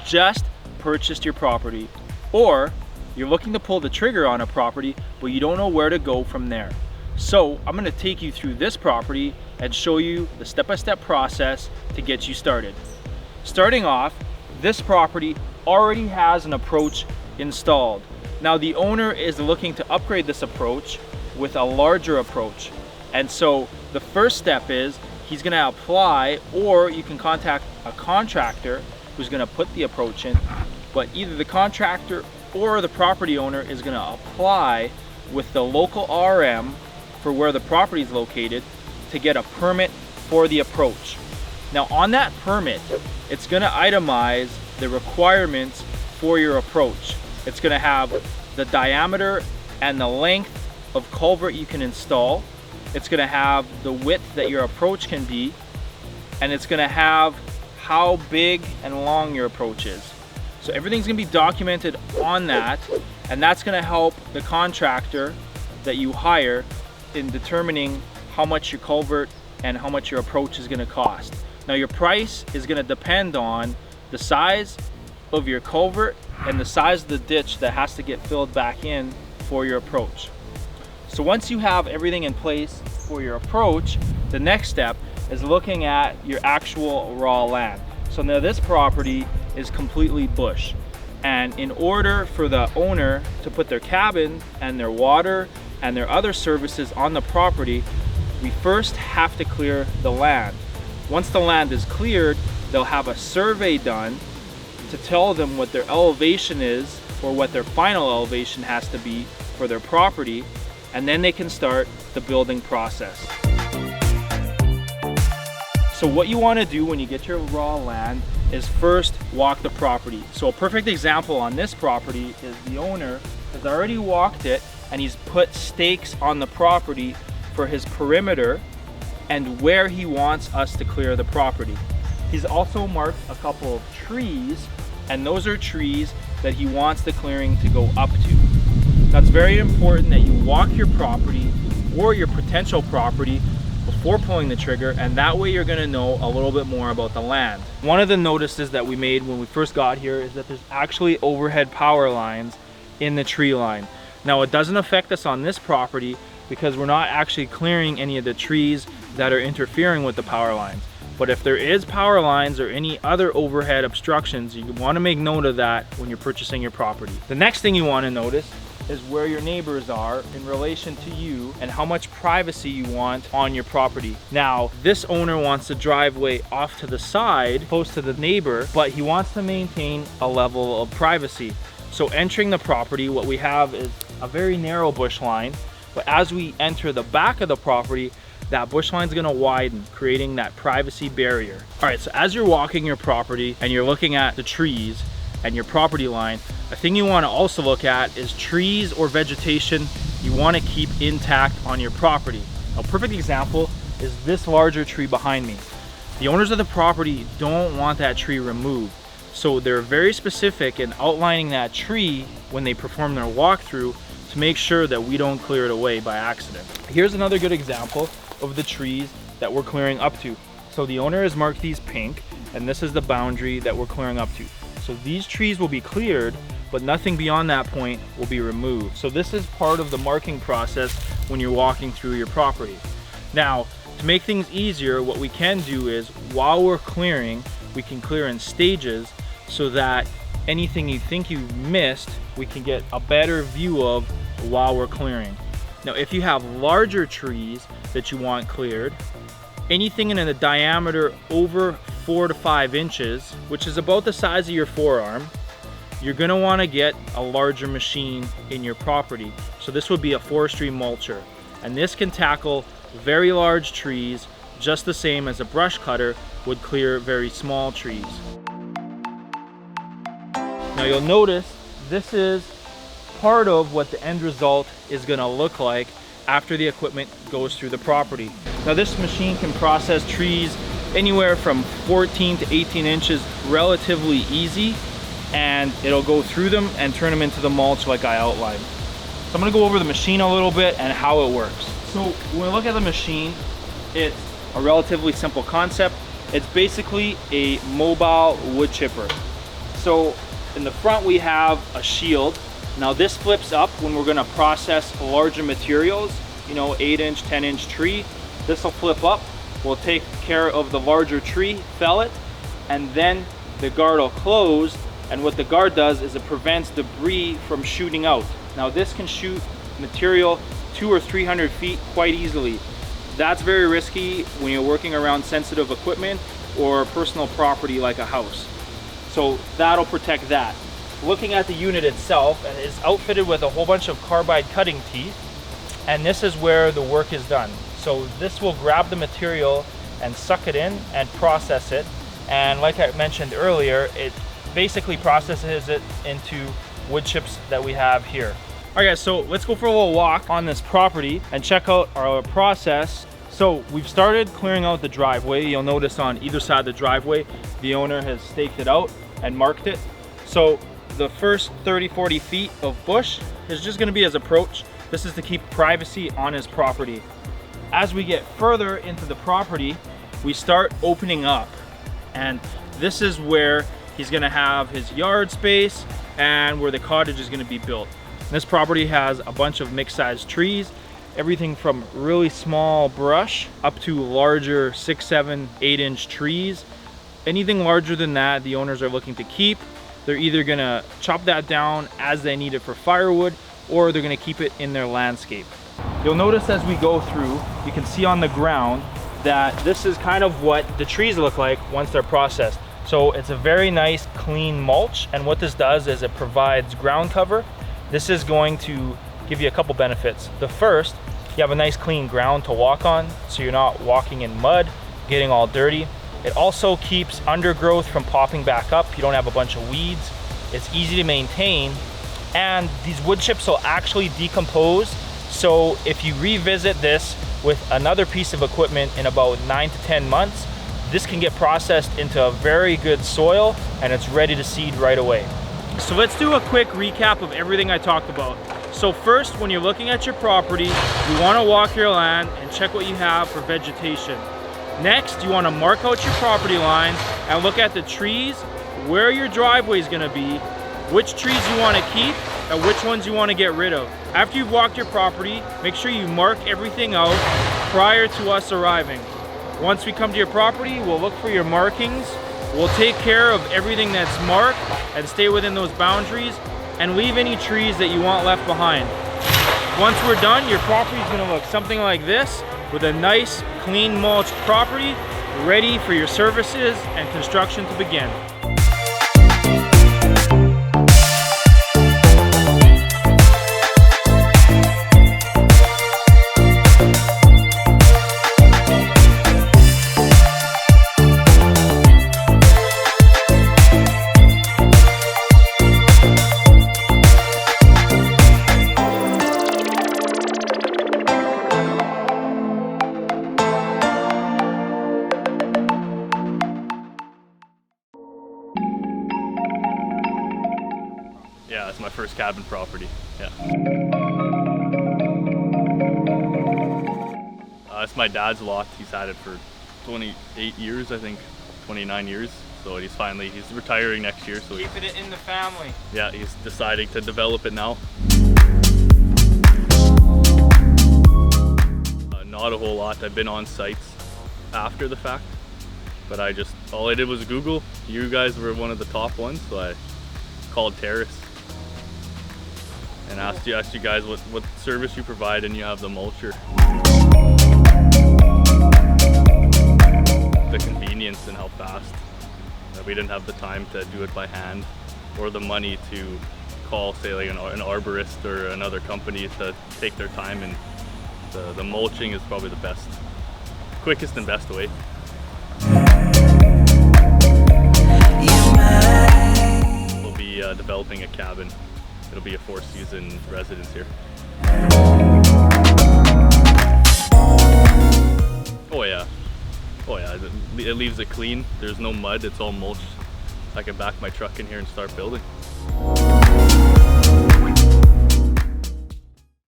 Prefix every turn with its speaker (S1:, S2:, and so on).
S1: just purchased your property, or you're looking to pull the trigger on a property, but you don't know where to go from there. So I'm gonna take you through this property and show you the step-by-step process to get you started. Starting off, this property already has an approach installed. Now the owner is looking to upgrade this approach with a larger approach. And so the first step is he's gonna apply, or you can contact a contractor who's gonna put the approach in, but either the contractor or the property owner is gonna apply with the local RM for where the property is located to get a permit for the approach. Now on that permit, it's gonna itemize the requirements for your approach. It's gonna have the diameter and the length of culvert you can install. It's gonna have the width that your approach can be, and it's gonna have how big and long your approach is. So everything's gonna be documented on that, and that's gonna help the contractor that you hire in determining how much your culvert and how much your approach is gonna cost. Now your price is gonna depend on the size of your culvert and the size of the ditch that has to get filled back in for your approach. So once you have everything in place for your approach, the next step is looking at your actual raw land. So now this property is completely bush. And in order for the owner to put their cabin and their water and their other services on the property, we first have to clear the land. Once the land is cleared, they'll have a survey done to tell them what their elevation is, or what their final elevation has to be for their property, and then they can start the building process. So what you want to do when you get your raw land is first walk the property. So a perfect example on this property is the owner has already walked it, and he's put stakes on the property for his perimeter and where he wants us to clear the property. He's also marked a couple of trees, and those are trees that he wants the clearing to go up to. Now it's very important that you walk your property or your potential property before pulling the trigger, and that way you're gonna know a little bit more about the land. One of the notices that we made when we first got here is that there's actually overhead power lines in the tree line. Now it doesn't affect us on this property because we're not actually clearing any of the trees that are interfering with the power lines. But if there is power lines or any other overhead obstructions, you want to make note of that when you're purchasing your property. The next thing you want to notice is where your neighbors are in relation to you and how much privacy you want on your property. Now, this owner wants the driveway off to the side, close to the neighbor, but he wants to maintain a level of privacy. So entering the property, what we have is a very narrow bush line, but as we enter the back of the property, that bush line is going to widen, creating that privacy barrier. All right, so as you're walking your property and you're looking at the trees and your property line, a thing you want to also look at is trees or vegetation you want to keep intact on your property. A perfect example is this larger tree behind me. The owners of the property don't want that tree removed, so they're very specific in outlining that tree when they perform their walkthrough to make sure that we don't clear it away by accident. Here's another good example of the trees that we're clearing up to. So the owner has marked these pink, and this is the boundary that we're clearing up to. So these trees will be cleared, but nothing beyond that point will be removed. So this is part of the marking process when you're walking through your property. Now, to make things easier, what we can do is while we're clearing, we can clear in stages so that anything you think you missed, we can get a better view of while we're clearing. Now, if you have larger trees that you want cleared, anything in a diameter over 4 to 5 inches, which is about the size of your forearm, you're going to want to get a larger machine in your property. So this would be a Forestry Mulcher, and this can tackle very large trees just the same as a brush cutter would clear very small trees. Now you'll notice this is part of what the end result is going to look like after the equipment goes through the property. Now this machine can process trees anywhere from 14 to 18 inches relatively easy, and it'll go through them and turn them into the mulch like I outlined. So I'm going to go over the machine a little bit and how it works. So when we look at the machine, it's a relatively simple concept. It's basically a mobile wood chipper. So in the front we have a shield. Now this flips up when we're gonna process larger materials, you know, 8-inch, 10-inch tree. This will flip up. We'll take care of the larger tree, fell it, and then the guard will close. And what the guard does is it prevents debris from shooting out. Now this can shoot material 200 or 300 feet quite easily. That's very risky when you're working around sensitive equipment or personal property like a house. So that'll protect that. Looking at the unit itself, and it's outfitted with a whole bunch of carbide cutting teeth, and this is where the work is done. So this will grab the material and suck it in and process it. And like I mentioned earlier, it basically processes it into wood chips that we have here. All right guys, so let's go for a little walk on this property and check out our process. So we've started clearing out the driveway. You'll notice on either side of the driveway, the owner has staked it out and marked it. So the first 30-40 feet of bush is just gonna be his approach. This is to keep privacy on his property. As we get further into the property, we start opening up. And this is where he's gonna have his yard space and where the cottage is gonna be built. This property has a bunch of mixed sized trees, everything from really small brush up to larger 6, 7, 8-inch trees. Anything larger than that, the owners are looking to keep. They're either gonna chop that down as they need it for firewood, or they're gonna keep it in their landscape. You'll notice as we go through, you can see on the ground that this is kind of what the trees look like once they're processed. So it's a very nice clean mulch, and what this does is it provides ground cover. This is going to give you a couple benefits. The first, you have a nice clean ground to walk on, so you're not walking in mud, getting all dirty. It also keeps undergrowth from popping back up. You don't have a bunch of weeds. It's easy to maintain, and these wood chips will actually decompose. So if you revisit this with another piece of equipment in about 9 to 10 months, this can get processed into a very good soil and it's ready to seed right away. So let's do a quick recap of everything I talked about. So first, when you're looking at your property, you want to walk your land and check what you have for vegetation. Next, you want to mark out your property lines and look at the trees, where your driveway is going to be, which trees you want to keep, and which ones you want to get rid of. After you've walked your property, make sure you mark everything out prior to us arriving. Once we come to your property, we'll look for your markings. We'll take care of everything that's marked and stay within those boundaries, and leave any trees that you want left behind. Once we're done, your property is going to look something like this, with a nice, clean mulched property, ready for your services and construction to begin.
S2: Yeah, it's my first cabin property. Yeah. It's my dad's lot. He's had it for 28 years, I think, 29 years. So he's retiring next year. So
S1: Keeping it in the family.
S2: Yeah, he's deciding to develop it now. Not a whole lot. I've been on sites after the fact, but all I did was Google. You guys were one of the top ones, so I called Terrace and asked you guys what service you provide, and you have the mulcher. The convenience and how fast. We didn't have the time to do it by hand, or the money to call, say, like an arborist or another company to take their time, and the mulching is probably the quickest and best way. We'll be developing a cabin. It'll be a 4-season residence here. Oh yeah, it leaves it clean. There's no mud, it's all mulched. I can back my truck in here and start building.